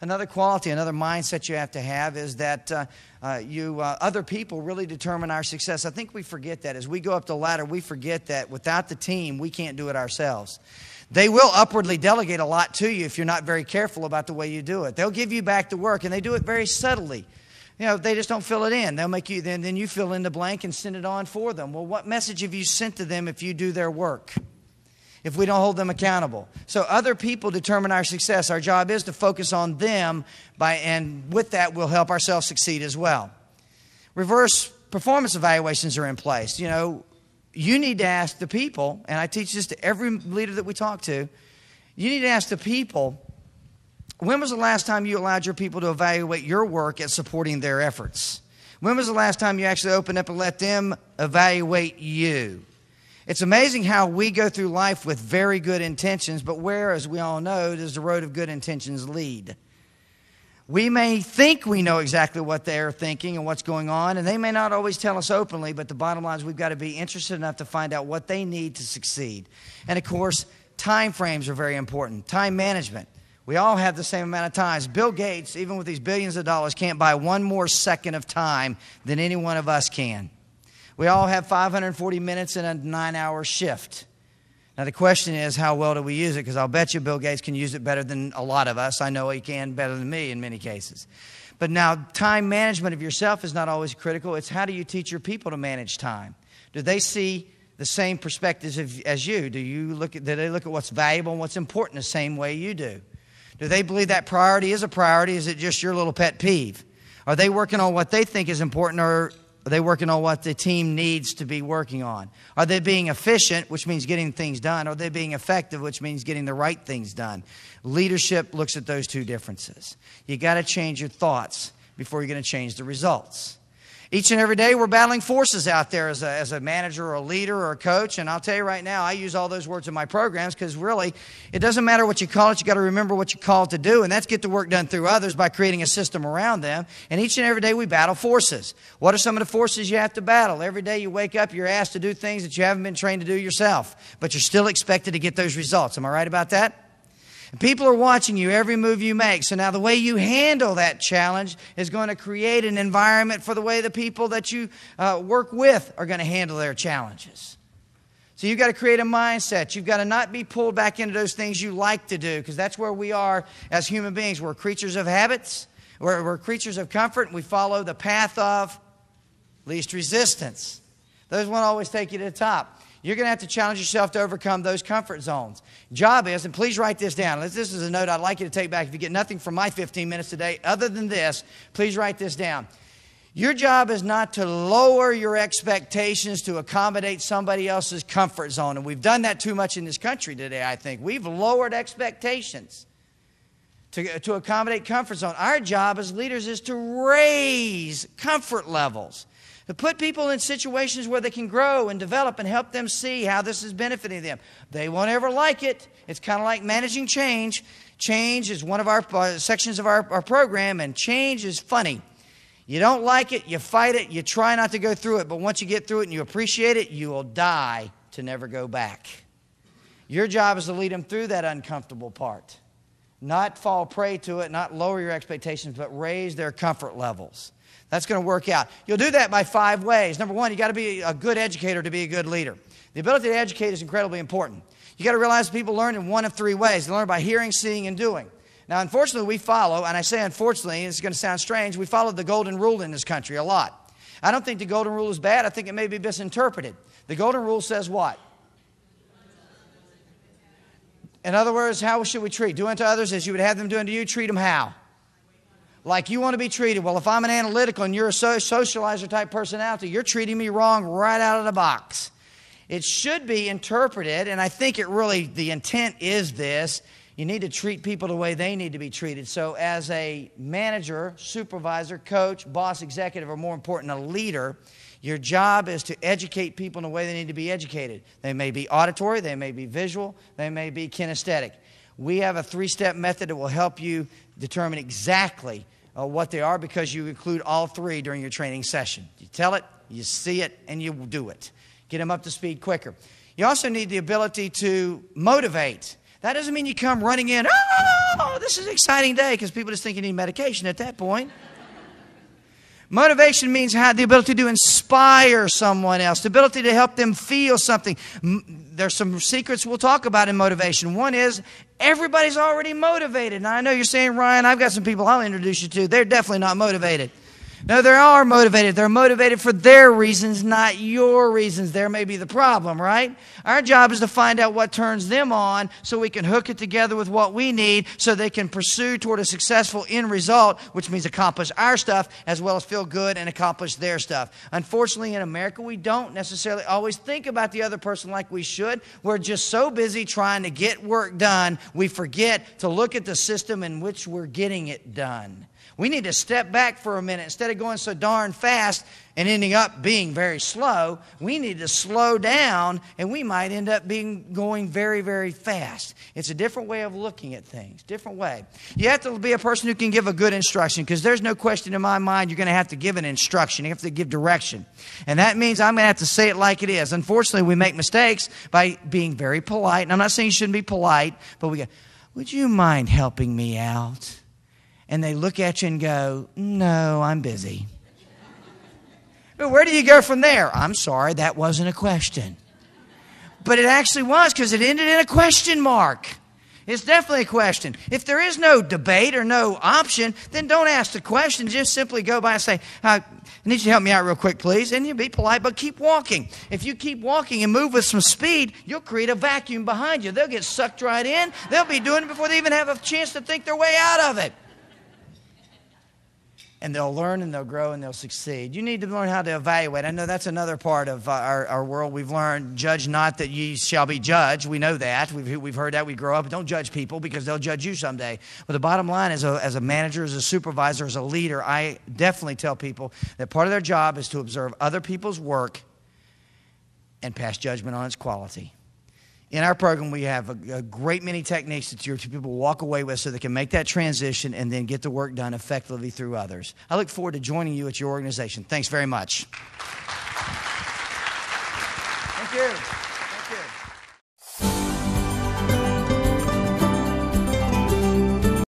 Another quality, another mindset you have to have is that other people really determine our success. I think we forget that. As we go up the ladder, we forget that without the team, we can't do it ourselves. They will upwardly delegate a lot to you if you're not very careful about the way you do it. They'll give you back the work, and they do it very subtly. They just don't fill it in. They'll make you, then you fill in the blank and send it on for them. Well, what message have you sent to them if you do their work? If we don't hold them accountable. So other people determine our success. Our job is to focus on them, and with that, we'll help ourselves succeed as well. Reverse performance evaluations are in place. You need to ask the people, and I teach this to every leader that we talk to, you need to ask the people, when was the last time you allowed your people to evaluate your work at supporting their efforts? When was the last time you actually opened up and let them evaluate you? It's amazing how we go through life with very good intentions, but where, as we all know, does the road of good intentions lead? We may think we know exactly what they're thinking and what's going on, and they may not always tell us openly, but the bottom line is we've got to be interested enough to find out what they need to succeed. And, of course, time frames are very important. Time management. We all have the same amount of time. Bill Gates, even with these billions of dollars, can't buy one more second of time than any one of us can. We all have 540 minutes in a 9-hour shift. Now, the question is, how well do we use it? Because I'll bet you Bill Gates can use it better than a lot of us. I know he can better than me in many cases. But now, time management of yourself is not always critical. It's how do you teach your people to manage time? Do they see the same perspectives as you? Do they look at what's valuable and what's important the same way you do? Do they believe that priority is a priority? Is it just your little pet peeve? Are they working on what they think is important, or are they working on what the team needs to be working on? Are they being efficient, which means getting things done? Or are they being effective, which means getting the right things done? Leadership looks at those two differences. You got to change your thoughts before you're going to change the results. Each and every day we're battling forces out there as a manager or a leader or a coach. And I'll tell you right now, I use all those words in my programs because really it doesn't matter what you call it. You got to remember what you're called to do. And that's get the work done through others by creating a system around them. And each and every day we battle forces. What are some of the forces you have to battle? Every day you wake up, you're asked to do things that you haven't been trained to do yourself. But you're still expected to get those results. Am I right about that? And people are watching you every move you make. So now the way you handle that challenge is going to create an environment for the way the people that you work with are going to handle their challenges. So you've got to create a mindset. You've got to not be pulled back into those things you like to do, because that's where we are as human beings. We're creatures of habits. We're creatures of comfort, and we follow the path of least resistance. Those won't always take you to the top. You're going to have to challenge yourself to overcome those comfort zones. Job is, and please write this down. This is a note I'd like you to take back. If you get nothing from my 15 minutes today other than this, please write this down. Your job is not to lower your expectations to accommodate somebody else's comfort zone. And we've done that too much in this country today, I think. We've lowered expectations to accommodate comfort zone. Our job as leaders is to raise comfort levels. To put people in situations where they can grow and develop and help them see how this is benefiting them. They won't ever like it. It's kind of like managing change. Change is one of our sections of our program, and change is funny. You don't like it, you fight it, you try not to go through it, but once you get through it and you appreciate it, you will die to never go back. Your job is to lead them through that uncomfortable part. Not fall prey to it, not lower your expectations, but raise their comfort levels. That's going to work out. You'll do that by 5 ways. Number one, you got to be a good educator to be a good leader. The ability to educate is incredibly important. You got to realize people learn in one of 3 ways. They learn by hearing, seeing, and doing. Now, unfortunately, we follow, and I say unfortunately, it's going to sound strange, we follow the golden rule in this country a lot. I don't think the golden rule is bad. I think it may be misinterpreted. The golden rule says what? In other words, how should we treat? Do unto others as you would have them do unto you. Treat them how? Like you want to be treated. Well, if I'm an analytical and you're a socializer type personality, you're treating me wrong right out of the box. It should be interpreted, and I think the intent is this. You need to treat people the way they need to be treated. So as a manager, supervisor, coach, boss, executive, or more important, a leader, your job is to educate people in the way they need to be educated. They may be auditory, they may be visual, they may be kinesthetic. We have a 3-step method that will help you determine exactly what they are, because you include all 3 during your training session. You tell it, you see it, and you do it. Get them up to speed quicker. You also need the ability to motivate. That doesn't mean you come running in, oh, this is an exciting day, because people just think you need medication at that point. Motivation means the ability to inspire someone else, the ability to help them feel something. There's some secrets we'll talk about in motivation. One is everybody's already motivated. Now, I know you're saying, Ryan, I've got some people I'll introduce you to. They're definitely not motivated. No, they are motivated. They're motivated for their reasons, not your reasons. There may be the problem, right? Our job is to find out what turns them on so we can hook it together with what we need so they can pursue toward a successful end result, which means accomplish our stuff as well as feel good and accomplish their stuff. Unfortunately, in America, we don't necessarily always think about the other person like we should. We're just so busy trying to get work done, we forget to look at the system in which we're getting it done. We need to step back for a minute. Instead of going so darn fast and ending up being very slow, we need to slow down, and we might end up going very, very fast. It's a different way of looking at things, different way. You have to be a person who can give a good instruction, because there's no question in my mind you're going to have to give an instruction. You have to give direction. And that means I'm going to have to say it like it is. Unfortunately, we make mistakes by being very polite. And I'm not saying you shouldn't be polite, but we go, would you mind helping me out? And they look at you and go, no, I'm busy. But where do you go from there? I'm sorry, that wasn't a question. But it actually was, because it ended in a question mark. It's definitely a question. If there is no debate or no option, then don't ask the question. Just simply go by and say, I need you to help me out real quick, please. And you be polite, but keep walking. If you keep walking and move with some speed, you'll create a vacuum behind you. They'll get sucked right in. They'll be doing it before they even have a chance to think their way out of it. And they'll learn and they'll grow and they'll succeed. You need to learn how to evaluate. I know that's another part of our world. We've learned, judge not that ye shall be judged. We know that. We've heard that. We grow up. Don't judge people because they'll judge you someday. But the bottom line is, as a manager, as a supervisor, as a leader, I definitely tell people that part of their job is to observe other people's work and pass judgment on its quality. In our program, we have a great many techniques that your people walk away with so they can make that transition and then get the work done effectively through others. I look forward to joining you at your organization. Thanks very much. Thank you.